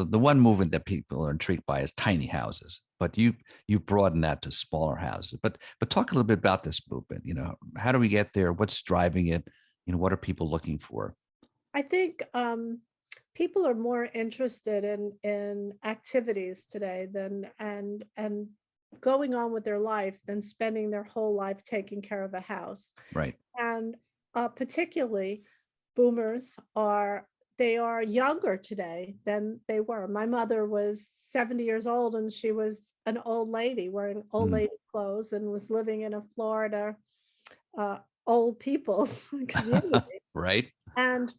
the one movement that people are intrigued by is tiny houses, but you broaden that to smaller houses. But talk a little bit about this movement. How do we get there? What's driving it? What are people looking for? I think people are more interested in activities today than and going on with their life than spending their whole life taking care of a house. Right. And particularly boomers are they are younger today than they were. My mother was 70 years old and she was an old lady wearing old Mm. lady clothes and was living in a Florida uh, old people's community. Right. And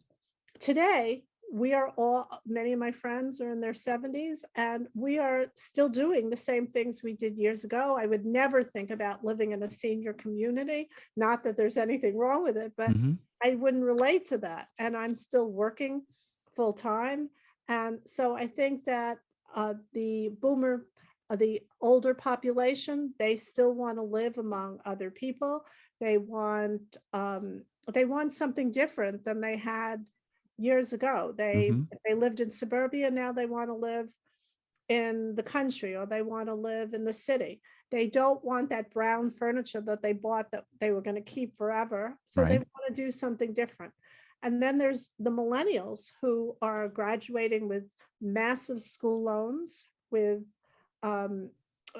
today, we are all many of my friends are in their 70s, and we are still doing the same things we did years ago. I would never think about living in a senior community, not that there's anything wrong with it, but Hmm. I wouldn't relate to that. And I'm still working full time. And so I think that the older population, they still want to live among other people. They want they want something different than they had years ago. Hmm. They lived in suburbia, now they want to live in the country or they want to live in the city. They don't want that brown furniture that they bought that they were going to keep forever. So they Right. want to do something different. And then there's the millennials who are graduating with massive school loans, with um,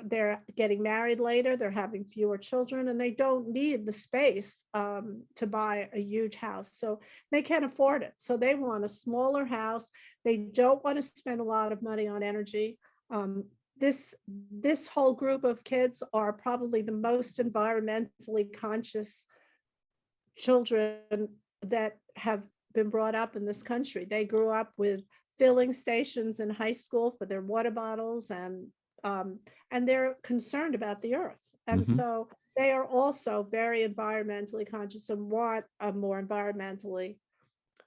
they're getting married later, they're having fewer children, and they don't need the space to buy a huge house. So they can't afford it. So they want a smaller house. They don't want to spend a lot of money on energy. Um, this whole group of kids are probably the most environmentally conscious children that have been brought up in this country. They grew up with filling stations in high school for their water bottles, um, and they're concerned about the earth. And Hmm. so they are also very environmentally conscious and want a more environmentally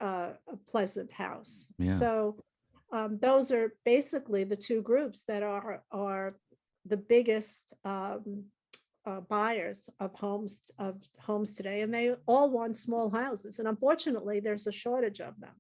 a pleasant house. Yeah. So those are basically the two groups that are the biggest buyers of homes today, and they all want small houses. And unfortunately, there's a shortage of them.